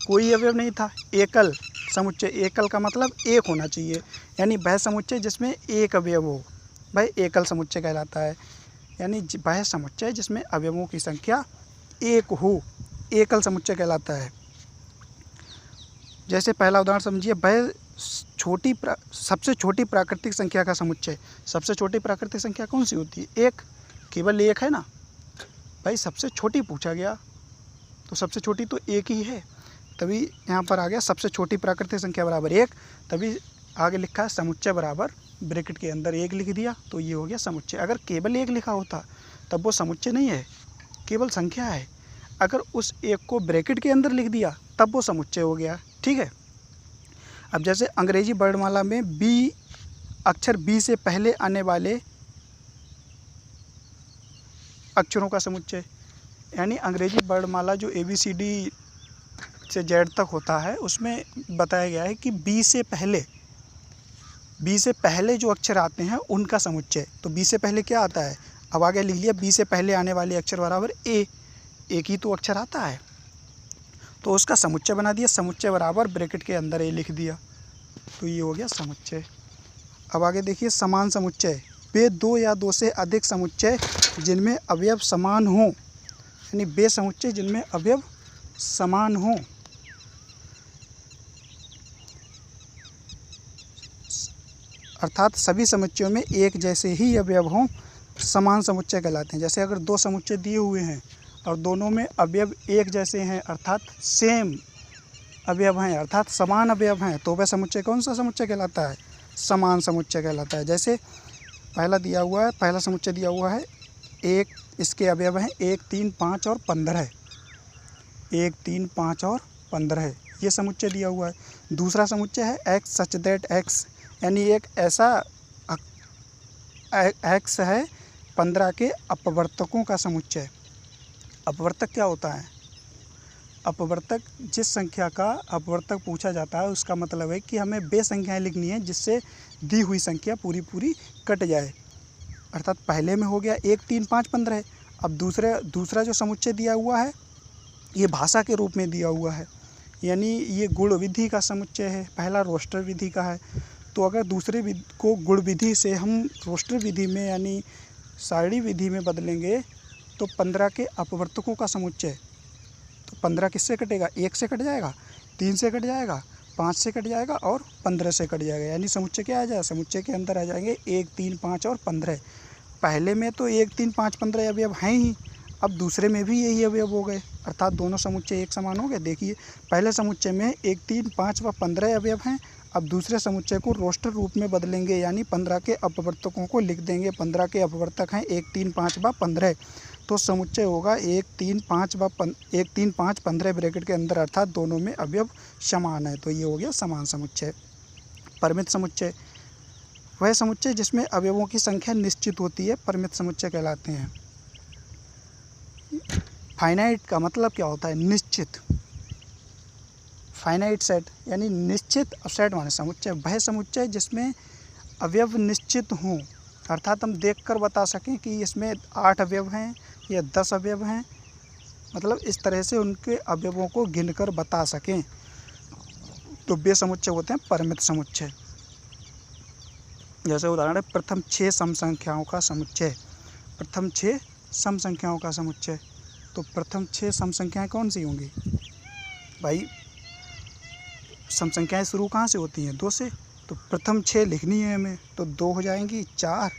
कोई अवयव नहीं था, एकल समुच्चय। एकल का मतलब एक होना चाहिए, यानी वह समुच्चय जिसमें एक अवयव हो वह एकल समुच्चय कहलाता है। यानी वह समुच्चय जिसमें अवयवों की संख्या एक हो, एकल समुच्चय कहलाता है। जैसे पहला उदाहरण समझिए, वह सबसे छोटी प्राकृतिक संख्या का समुच्चय। सबसे छोटी प्राकृतिक संख्या कौन सी होती है, एक, केवल एक है ना भाई। सबसे छोटी पूछा गया तो सबसे छोटी तो एक ही है, तभी यहाँ पर आ गया सबसे छोटी प्राकृतिक संख्या बराबर 1, तभी आगे लिखा है समुच्चय बराबर ब्रैकेट के अंदर 1 लिख दिया, तो ये हो गया समुच्चय। अगर केवल 1 लिखा होता तब वो समुच्चय नहीं है, केवल संख्या है। अगर उस 1 को ब्रैकेट के अंदर लिख दिया तब वो समुच्चय हो गया, ठीक है। अब जैसे अंग्रेजी वर्णमाला में बी, अक्षर बी से पहले आने वाले अक्षरों का समुच्चय, यानी अंग्रेजी वर्णमाला जो ABCD से Z तक होता है उसमें बताया गया है कि बी से पहले जो अक्षर आते हैं उनका समुच्चय। तो बी से पहले क्या आता है, अब आगे लिख लिया बी से पहले आने वाले अक्षर बराबर ए, एक ही तो अक्षर आता है, तो उसका समुच्चय बना दिया। समुच्चय बराबर ब्रैकेट के अंदर ए लिख दिया, तो ये हो गया समुच्चय। अब आगे देखिए समान समुच्चय। वे 2 या 2 से अधिक समुच्चय जिनमें अवयव समान हों, यानी वे समुच्चय जिनमें अवयव समान हों। अर्थात सभी समुच्चयों में एक जैसे ही अवयव हों, समान समुच्चय कहलाते हैं। जैसे अगर 2 समुच्चय दिए हुए हैं और दोनों में अवयव एक जैसे हैं, अर्थात सेम अवयव हैं, अर्थात समान अवयव हैं, तो वह समुच्चय कौन सा समुच्चय कहलाता है, समान समुच्चय कहलाता है। जैसे पहला समुच्चय दिया हुआ है एक, इसके अवयव हैं 1 3 5 और 15 है, 1 3 5 और 15 है, ये समुच्चय दिया हुआ है। दूसरा समुच्चय है x सच दैट x, यानी एक ऐसा x है 15 के अपवर्तकों का समुच्चय। अपवर्तक क्या होता है, अपवर्तक जिस संख्या का अपवर्तक पूछा जाता है उसका मतलब है कि हमें वे संख्याएं लिखनी है जिससे दी हुई संख्या पूरी कट जाए। अर्थात पहले में हो गया 1 3 5 15 है। अब दूसरा जो समुच्चय दिया हुआ है ये भाषा के रूप में दिया हुआ है, यानी ये गुण विधि का समुच्चय है, पहला रोस्टर विधि का है। तो अगर दूसरे विधि को गुण विधि से हम रोस्टर विधि में यानी सारणी विधि में बदलेंगे तो 15 के अपवर्तकों का समुच्चय। तो 15 किससे कटेगा? 1 से कट जाएगा, 3 से कट जाएगा, 5 से कट जाएगा और 15 से कट जाएगा। यानी समुच्चय क्या आ जाएगा? समुच्चय के अंदर आ जाएंगे 1, 3, 5 और 15। पहले में तो 1, 3, 5, 15 अवयव हैं ही, अब दूसरे में भी यही अवयव हो गए, अर्थात दोनों समुच्चय एक समान हो गए। देखिए पहले समुच्चय में 1, 3, 5 व 15 अवयव हैं, अब दूसरे समुच्चय को रोस्टर रूप में बदलेंगे यानी 15 के अपवर्तकों को लिख देंगे। 15 के अपवर्तक हैं 1, 3, 5 व 15, तो समुच्चय होगा 1, 3, 5 15 ब्रैकेट के अंदर, अर्थात दोनों में अवयव समान है, तो ये हो गया समान समुच्चय। परिमित समुच्चय वह समुच्चय जिसमें अवयवों की संख्या निश्चित होती है, परिमित समुच्चय कहलाते हैं। फाइनाइट का मतलब क्या होता है? निश्चित। फाइनाइट सेट यानी निश्चित, और सेट माने समुच्चय। वह समुच्चय जिसमें अवयव निश्चित हों, अर्थात हम देखकर बता सकें कि इसमें 8 अवयव हैं या 10 अवयव हैं, मतलब इस तरह से उनके अवयवों को गिनकर बता सकें, तो वे समुच्चय होते हैं परिमित समुच्चय। जैसे उदाहरण है प्रथम 6 सम संख्याओं का समुच्चय। प्रथम 6 सम संख्याओं का समुच्चय, तो प्रथम 6 सम संख्याएँ कौन सी होंगी भाई? सम संख्याएँ शुरू कहाँ से होती हैं? 2 से। तो प्रथम 6 लिखनी है हमें, तो 2 हो जाएंगी, 4,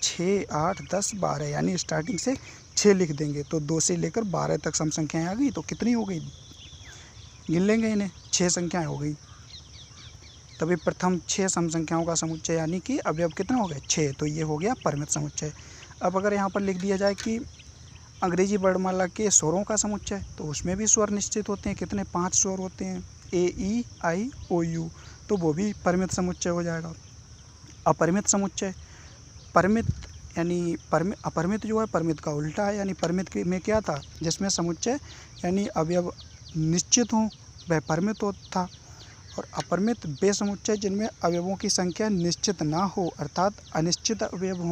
6, 8, 10, 12, यानी स्टार्टिंग से 6 लिख देंगे, तो 2 से लेकर 12 तक सम संख्याएँ आ गई। तो कितनी हो गई? गिन लेंगे इन्हें, 6 संख्याएँ हो गई। तभी प्रथम 6 सम संख्याओं का समुच्चय यानी कि अवयव कितने हो गए? 6, तो ये हो गया परिमित समुच्चय। अब अगर यहाँ पर लिख दिया जाए कि अंग्रेजी वर्णमाला के स्वरों का समुच्चय, तो उसमें भी स्वर निश्चित होते हैं। कितने? 5 स्वर होते हैं, A, E, I, O, U, तो वो भी परिमित समुच्चय हो जाएगा। अपरिमित समुच्चय, परिमित यानी अपरिमित जो है परिमित का उल्टा है, यानी परिमित में क्या था? जिसमें समुच्चय यानी अवयव निश्चित हों वह परिमित होता था, और अपरिमित वे समुच्चय जिनमें अवयवों की संख्या निश्चित ना हो, अर्थात अनिश्चित अवयव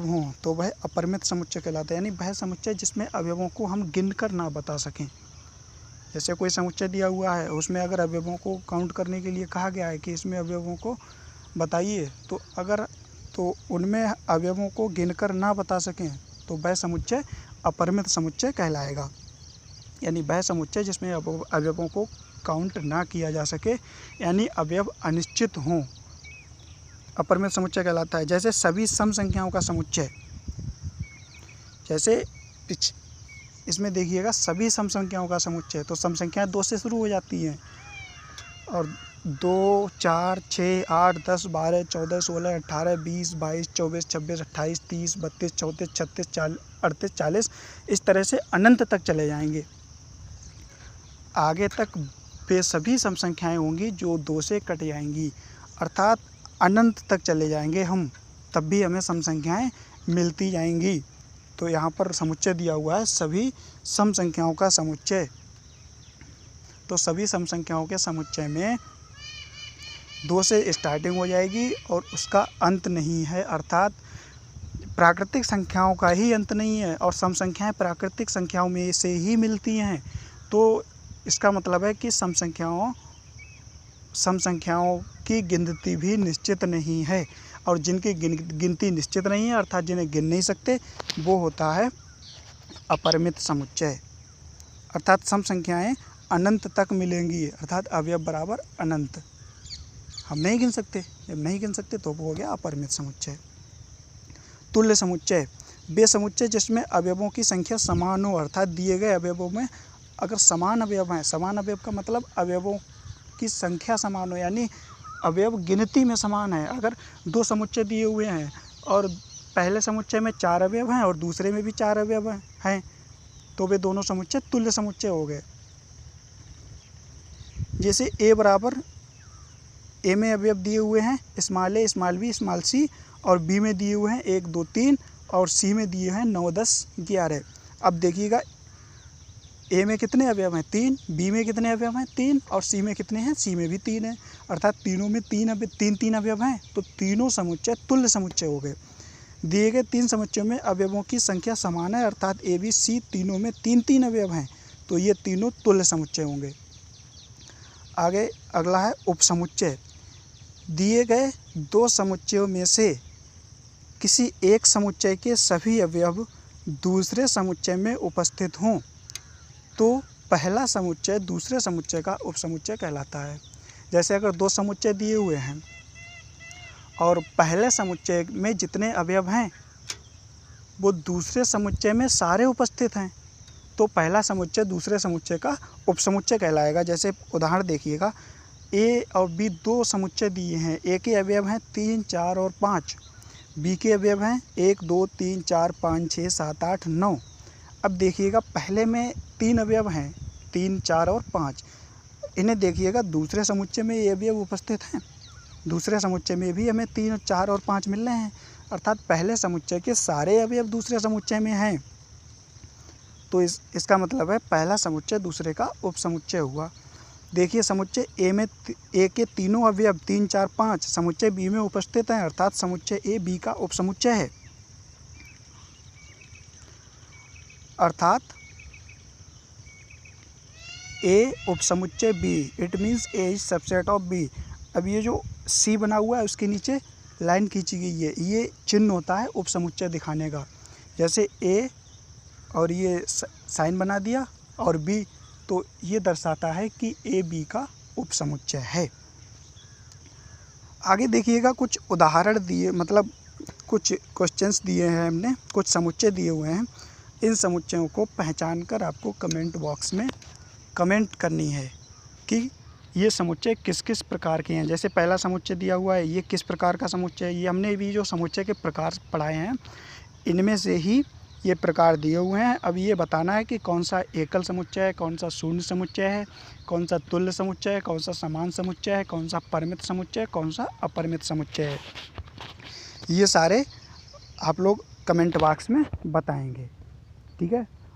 हों, तो वह अपरिमित समुच्चय कहलाता है। यानी वह समुच्चय जिसमें अवयवों को हम गिनकर ना बता सकें। जैसे कोई समुच्चय दिया हुआ है, उसमें अगर अवयवों को काउंट करने के लिए कहा गया है कि इसमें अवयवों को बताइए, तो उनमें अवयवों को गिनकर ना बता सकें, तो वह समुच्चय अपरिमित समुच्चय कहलाएगा। यानी वह समुच्चय जिसमें अवयवों को काउंट ना किया जा सके, यानी अवयव अनिश्चित हों, अपरिमित समुच्चय कहलाता है। जैसे सभी सम संख्याओं का समुच्चय, जैसे इसमें देखिएगा सभी सम संख्याओं का समुच्चय, तो सम संख्याएँ 2 से शुरू हो जाती हैं, और 2, 4, 6, 8, 10, 12, 14, 16, 18, 20, 22, 24, 26, 28, 30, 32, 34, 36, 38, 40, इस तरह से अनंत तक चले जाएंगे। आगे तक वे सभी सम संख्याएँ होंगी जो 2 से कट जाएंगी, अर्थात अनंत तक चले जाएंगे हम, तब भी हमें सम संख्याएँ मिलती जाएंगी। तो यहाँ पर समुच्चय दिया हुआ है सभी सम संख्याओं का समुच्चय। तो सभी सम संख्याओं के समुच्चय में 2 से स्टार्टिंग हो जाएगी और उसका अंत नहीं है, अर्थात प्राकृतिक संख्याओं का ही अंत नहीं है, और सम संख्याएँ प्राकृतिक संख्याओं में से ही मिलती हैं। तो इसका मतलब है कि सम संख्याओं की गिनती भी निश्चित नहीं है, और जिनकी गिनती निश्चित नहीं है, अर्थात जिन्हें गिन नहीं सकते, वो होता है अपरिमित समुच्चय। अर्थात सम संख्याएँ अनंत तक मिलेंगी, अर्थात अवयव बराबर अनंत, हम नहीं गिन सकते। जब नहीं गिन सकते तो वो हो गया अपरिमित समुच्चय। तुल्य समुच्चय, वे समुच्चय जिसमें अवयवों की संख्या समान हो, अर्थात दिए गए अवयवों में अगर समान अवयव हैं, समान अवयव का मतलब अवयवों की संख्या समान हो, यानी अवयव गिनती में समान है। अगर 2 समुच्चय दिए हुए हैं और पहले समुच्चय में 4 अवयव हैं और दूसरे में भी 4 अवयव हैं, तो वे दोनों समुच्चय तुल्य समुच्चय हो गए। जैसे ए में अवयव दिए हुए हैं small a, small B, small C, और बी में दिए हुए हैं 1, 2, 3, और सी में दिए हैं 9, 10, 11। अब देखिएगा ए में कितने अवयव हैं? 3, बी में कितने अवयव हैं? 3, और सी में कितने हैं? सी में भी 3 हैं, अर्थात तीनों में 3 अवयव हैं, तो तीनों समुच्चय तुल्य समुच्चय हो गए। दिए गए 3 समुच्चयों में अवयवों की संख्या समान है, अर्थात ए बी सी तीनों में 3-3 अवयव हैं, तो ये तीनों तुल्य समुच्चय होंगे। आगे अगला है उपसमुच्चय। दिए गए 2 समुच्चयों में से किसी एक समुच्चय के सभी अवयव दूसरे समुच्चय में उपस्थित हों तो पहला समुच्चय दूसरे समुच्चय का उपसमुच्चय कहलाता है। जैसे अगर 2 समुच्चय दिए हुए हैं और पहले समुच्चय में जितने अवयव हैं वो दूसरे समुच्चय में सारे उपस्थित हैं, तो पहला समुच्चय दूसरे समुच्चय का उपसमुच्चय कहलाएगा। जैसे उदाहरण देखिएगा, ए और बी 2 समुच्चय दिए हैं। ए के अवयव हैं 3, 4 और 5, बी के अवयव हैं 1, 2, 3, 4, 5, 6, 7, 8, 9। अब देखिएगा पहले में 3 अवयव हैं, 3, 4 और 5। इन्हें देखिएगा दूसरे समुच्चय में ये अवयव उपस्थित हैं, दूसरे समुच्चय में भी हमें 3, 4 और 5 मिल रहे हैं, अर्थात पहले समुच्चय के सारे अवयव दूसरे समुच्चय में हैं। तो इसका मतलब है पहला समुच्चय दूसरे का उपसमुच्चय हुआ। देखिए समुच्चय ए में ए के तीनों अवयव 3, 4, 5 समुच्चय बी में उपस्थित हैं, अर्थात समुच्चय ए बी का उपसमुच्चय है। अर्थात ए उपसमुच्चय B, it means A is subset of B. अब ये जो सी बना हुआ है उसके नीचे लाइन खींची गई है, ये चिन्ह होता है उपसमुच्चय दिखाने का। जैसे ए और ये साइन बना दिया और बी, तो ये दर्शाता है कि ए बी का उपसमुच्चय है। आगे देखिएगा कुछ उदाहरण दिए, मतलब कुछ क्वेश्चंस दिए हैं हमने, कुछ समुच्चय दिए हुए हैं। इन समुच्चयों को पहचान कर आपको कमेंट बॉक्स में कमेंट करनी है कि ये समुच्चय किस किस प्रकार के हैं। जैसे पहला समुच्चय दिया हुआ है, ये किस प्रकार का समुच्चय है। ये हमने भी जो समुच्चय के प्रकार पढ़ाए हैं इनमें से ही ये प्रकार दिए हुए हैं। अब ये बताना है कि कौन सा एकल समुच्चय है, कौन सा शून्य समुच्चय है, कौन सा तुल्य समुच्चय है, कौन सा समान समुच्चय है, कौन सा परिमित समुच्चय है, कौन सा अपरिमित समुच्चय है। ये सारे आप लोग कमेंट बॉक्स में बताएंगे, ठीक है।